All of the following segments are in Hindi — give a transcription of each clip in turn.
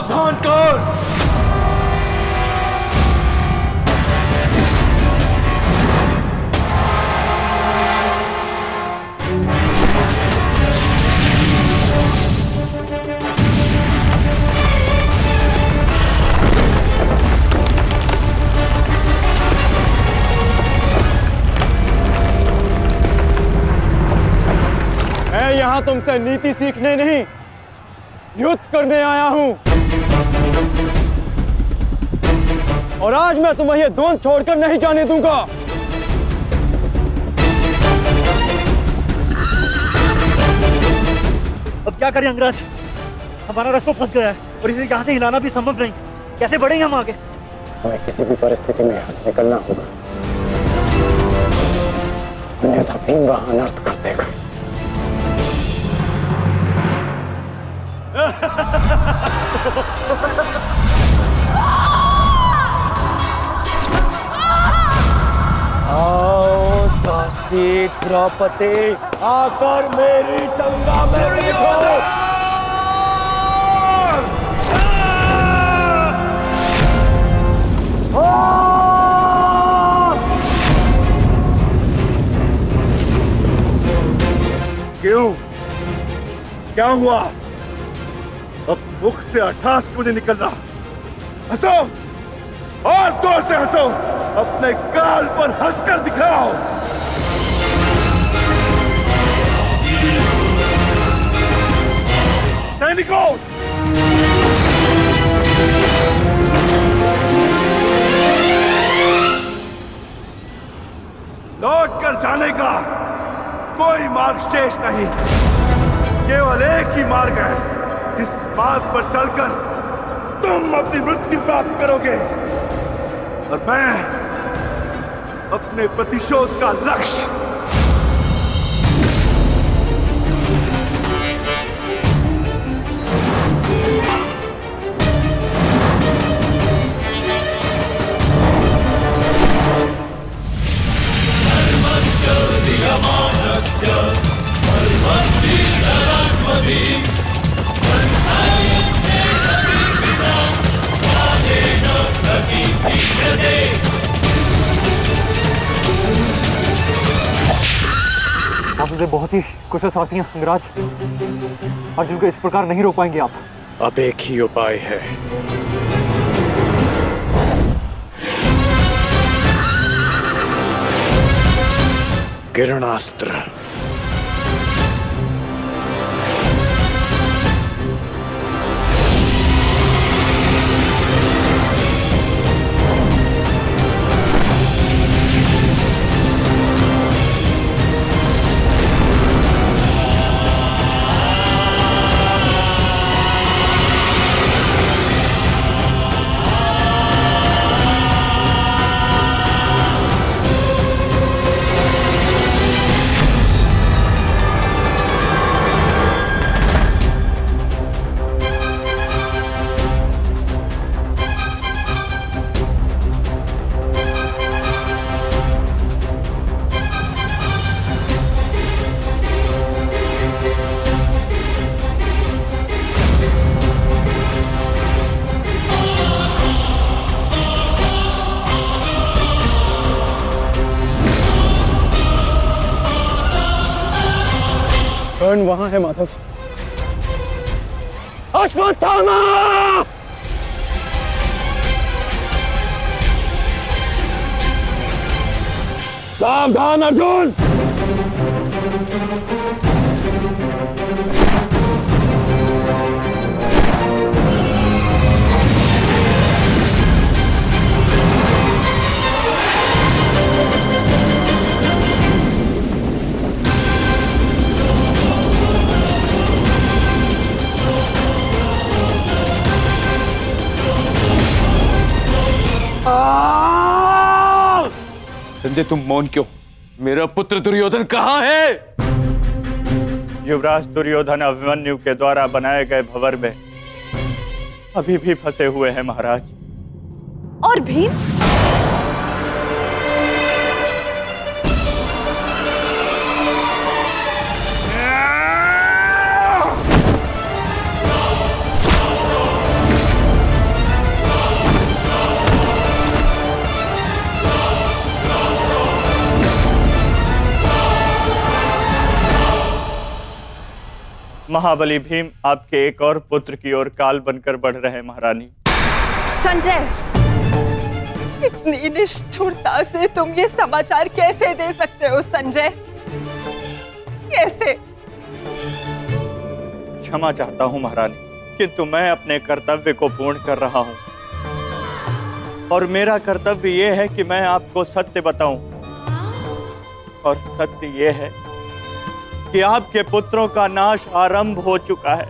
सावधान कर। मैं यहां तुमसे नीति सीखने नहीं, युद्ध करने आया हूं। और आज मैं तुम्हें ये द्वंद्व छोड़कर नहीं जाने दूंगा। अब क्या करें अंगराज, हमारा रास्ता फंस गया है और इसे यहाँ से हिलाना भी संभव नहीं। कैसे बढ़ेंगे हम आगे? हमें किसी भी परिस्थिति में यहाँ से निकलना होगा, अन्यथा भीम वहां अनर्थ कर देगा। आओ दासी द्रौपदी, आकर मेरी टंगा में बैठो। क्यों? क्या हुआ? अब मुख से अट्ठास क्यों नहीं निकल रहा? हंसो और जोर से हंसो, अपने गाल पर हंसकर दिखाओ। सैनिकों, लौट कर जाने का कोई मार्ग शेष नहीं, केवल एक ही मार्ग है। इस मार्ग पर चलकर तुम अपनी मृत्यु प्राप्त करोगे और मैं अपने प्रतिशोध का लक्ष्य। आप मुझे बहुत ही कुशल सारथी हैं अंगराज। अर्जुन को इस प्रकार नहीं रोक पाएंगे आप। अब एक ही उपाय है, किरणास्त्र। कर्ण वहां है माधव। अश्वत्थामा! सावधान अर्जुन! संजय, तुम मौन क्यों? मेरा पुत्र दुर्योधन कहाँ है? युवराज दुर्योधन अभिमन्यु के द्वारा बनाए गए भंवर में अभी भी फंसे हुए हैं महाराज। और भीम? महाबली भीम आपके एक और पुत्र की ओर काल बनकर बढ़ रहे हैं महारानी। संजय, इतनी निष्ठुरता से तुम ये समाचार कैसे दे सकते हो संजय? कैसे? क्षमा चाहता हूं महारानी, किंतु मैं अपने कर्तव्य को पूर्ण कर रहा हूं और मेरा कर्तव्य यह है कि मैं आपको सत्य बताऊं। और सत्य यह है कि आपके पुत्रों का नाश आरंभ हो चुका है।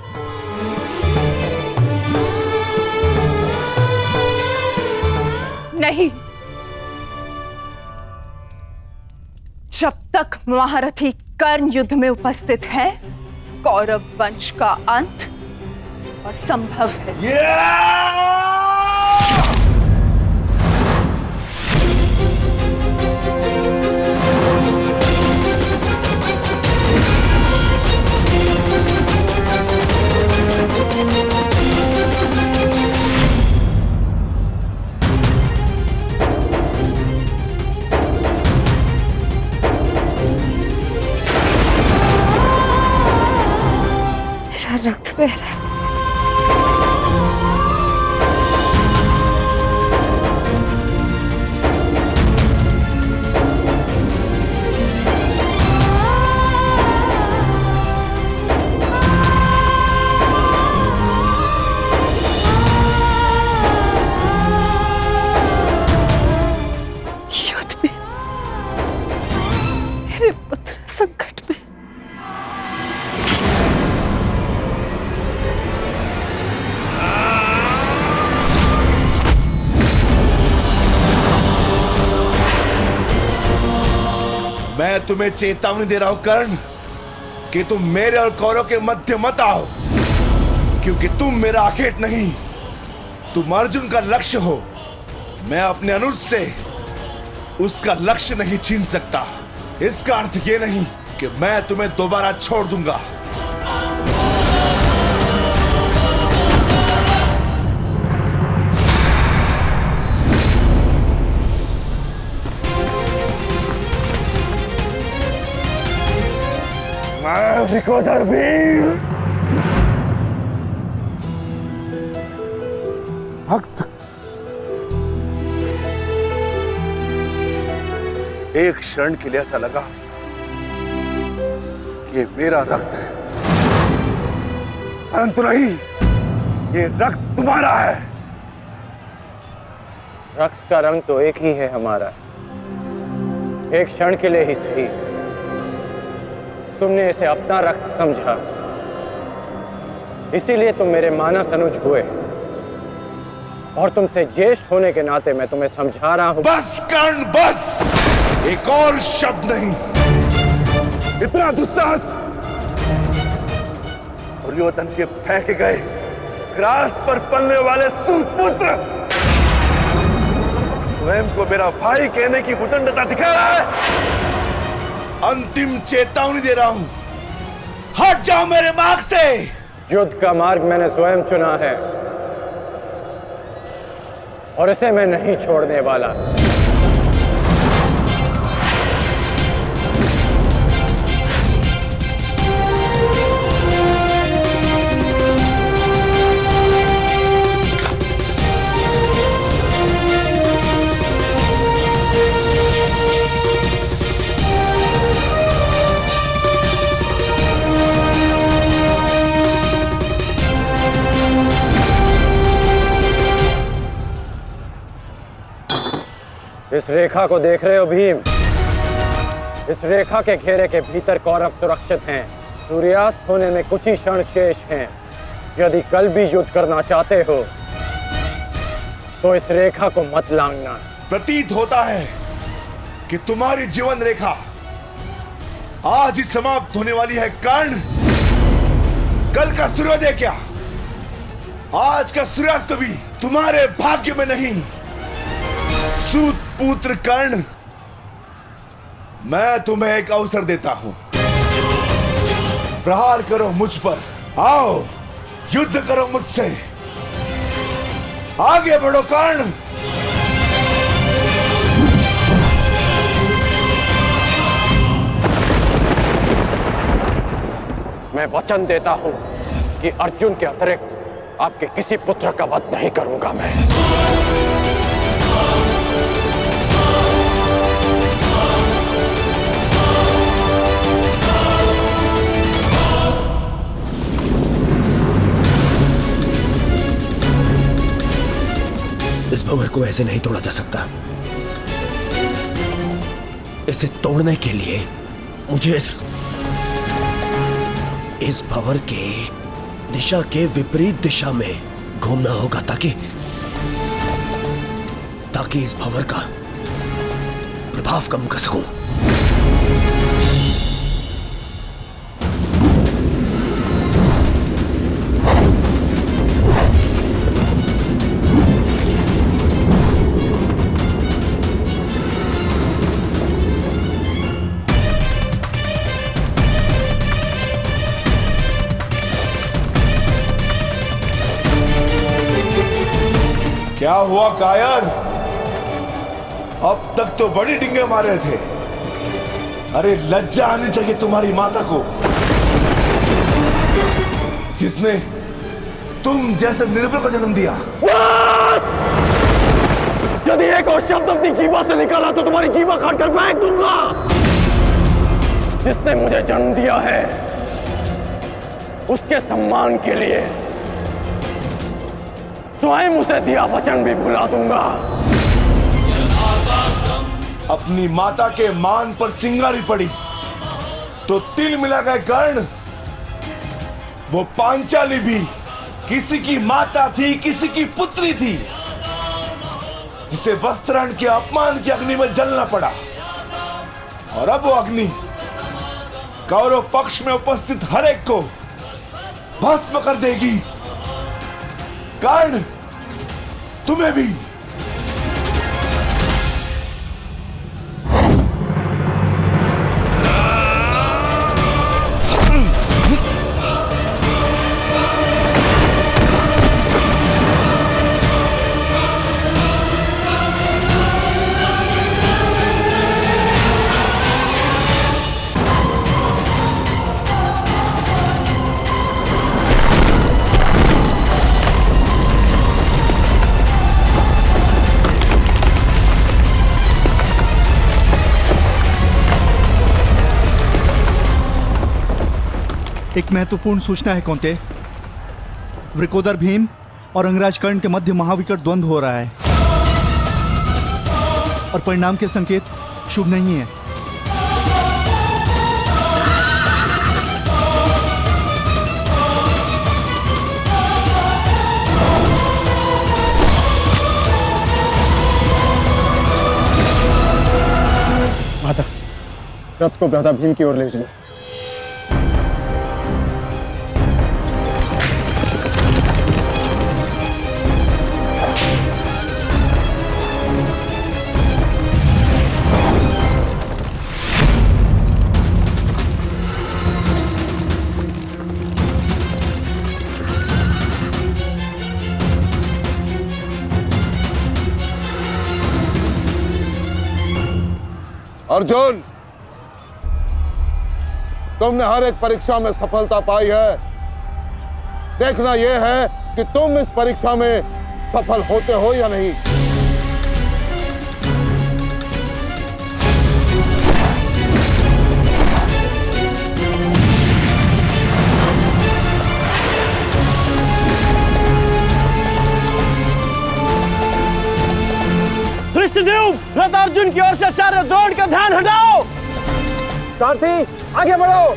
नहीं, जब तक महारथी कर्ण युद्ध में उपस्थित है, कौरव वंश का अंत असंभव है। मेरा रक्त बह रहा है। युद्ध में मेरे पुत्र संकट में। मैं तुम्हें चेतावनी दे रहा हूं कर्ण कि तुम मेरे और कौरव के मध्य मत आओ, क्योंकि तुम मेरा आखेट नहीं, तुम अर्जुन का लक्ष्य हो। मैं अपने अनुज से उसका लक्ष्य नहीं छीन सकता। इसका अर्थ ये नहीं कि मैं तुम्हें दोबारा छोड़ दूंगा। मैं विकोधर भीम भक्त एक क्षण के लिए ऐसा लगा कि ये मेरा रक्त है, परंतु नहीं, ये रक्त तुम्हारा है। रक्त का रंग तो एक ही है हमारा, एक क्षण के लिए ही सही। तुमने इसे अपना रक्त समझा, इसीलिए तुम मेरे मानस अनुज हुए, और तुमसे ज्येष्ठ होने के नाते मैं तुम्हें समझा रहा हूं। बस कर्ण बस, एक और शब्द नहीं। इतना दुस्साहस दुर्योधन के फेंके गए ग्रास पर पलने वाले सूतपुत्र स्वयं को मेरा भाई कहने की उदंडता दिखा रहा है। अंतिम चेतावनी दे रहा हूं, हट जाओ मेरे मार्ग से। युद्ध का मार्ग मैंने स्वयं चुना है और इसे मैं नहीं छोड़ने वाला। इस रेखा को देख रहे हो भीम? इस रेखा के घेरे के भीतर कौरव सुरक्षित हैं। सूर्यास्त होने में कुछ ही क्षण शेष हैं। यदि कल भी युद्ध करना चाहते हो तो इस रेखा को मत लांघना। प्रतीत होता है कि तुम्हारी जीवन रेखा आज ही समाप्त होने वाली है कर्ण। कल का सूर्योदय क्या, आज का सूर्यास्त भी तुम्हारे भाग्य में नहीं। सूत पुत्र कर्ण, मैं तुम्हें एक अवसर देता हूं, प्रहार करो मुझ पर। आओ युद्ध करो मुझसे, आगे बढ़ो कर्ण। मैं वचन देता हूं कि अर्जुन के अतिरिक्त आपके किसी पुत्र का वध नहीं करूंगा मैं। इस भंवर को ऐसे नहीं तोड़ा जा सकता। इसे तोड़ने के लिए मुझे इस भंवर के दिशा के विपरीत दिशा में घूमना होगा ताकि इस भंवर का प्रभाव कम कर सकूं। क्या हुआ कायर? अब तक तो बड़ी डिंगे मारे थे। अरे लज्जा आनी चाहिए तुम्हारी माता को, जिसने तुम जैसे निर्बल को जन्म दिया। यदि एक और शब्द अपनी जीवा से निकाला तो तुम्हारी जीवा काट कर फेंक दूंगा। जिसने मुझे जन्म दिया है उसके सम्मान के लिए स्वयं उसे दिया वचन भी भुला दूंगा। अपनी माता के मान पर चिंगारी पड़ी तो तिल मिला गए कर्ण। वो पांचाली भी किसी की माता थी, किसी की पुत्री थी, जिसे वस्त्राण के अपमान की अग्नि में जलना पड़ा। और अब वो अग्नि कौरव पक्ष में उपस्थित हर एक को भस्म कर देगी। कर्ण, तुम्हें भी। एक महत्वपूर्ण सूचना है कौंते। वृकोदर भीम और अंगराज कर्ण के मध्य महाविकट द्वंद्व हो रहा है और परिणाम के संकेत शुभ नहीं है। माता, रथ को भ्राता भीम की ओर ले चलो। अर्जुन, तुमने हर एक परीक्षा में सफलता पाई है। देखना यह है कि तुम इस परीक्षा में सफल होते हो या नहीं। धृष्टद्युम्न, रथ अर्जुन की ओर से आचार्य द्रोण का ध्यान हटाओ। सारथी, आगे बढ़ो।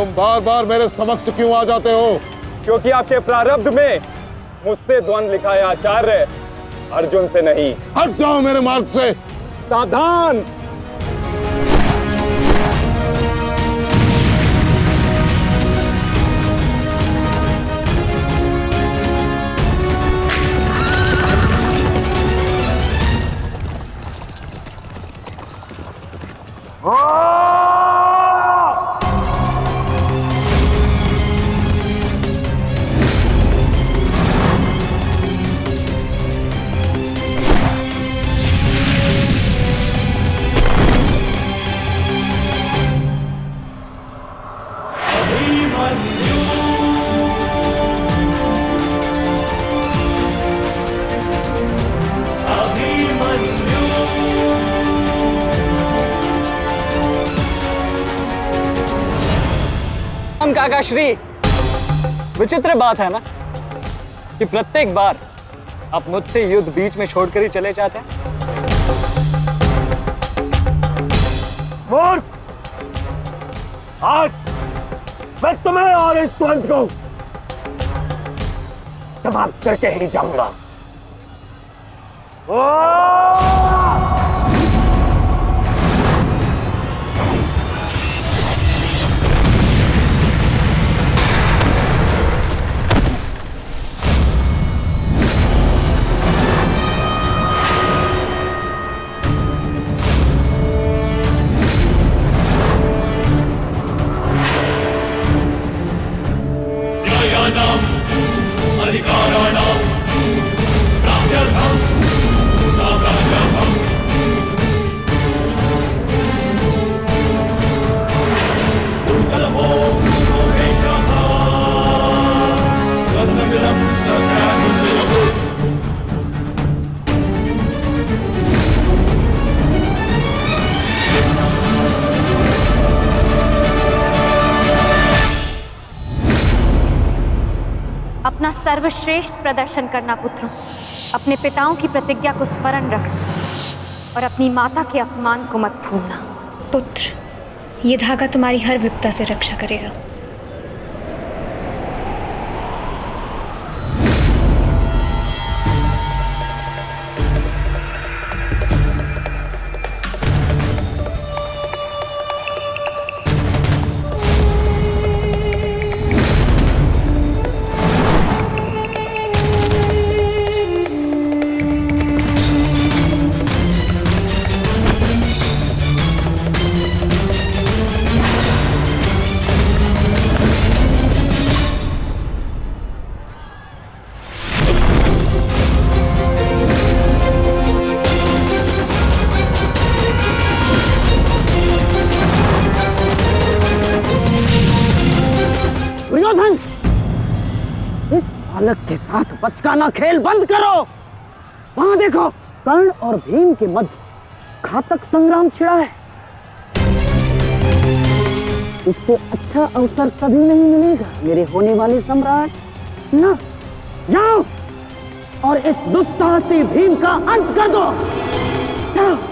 तुम बार बार मेरे समक्ष क्यों आ जाते हो? क्योंकि आपके प्रारब्ध में मुझसे द्वंद लिखा है आचार्य, अर्जुन से नहीं। हट जाओ मेरे मार्ग से। सावधान! काका श्री, विचित्र बात है ना कि प्रत्येक बार आप मुझसे युद्ध बीच में छोड़कर ही चले जाते हैं। मूर्ख! आज मैं तुम्हें और इस द्वंद को समाप्त करके ही जाऊंगा। अपना सर्वश्रेष्ठ प्रदर्शन करना पुत्रों। अपने पिताओं की प्रतिज्ञा को स्मरण रखना और अपनी माता के अपमान को मत भूलना। पुत्र, ये धागा तुम्हारी हर विपदा से रक्षा करेगा। इस बालक के साथ बचकाना खेल बंद करो। वहां देखो, कर्ण और भीम के मध्य घातक संग्राम छिड़ा है। इससे अच्छा अवसर कभी नहीं मिलेगा मेरे होने वाले सम्राट। ना, जाओ और इस दुस्साहसी भीम का अंत कर दो। जाओ।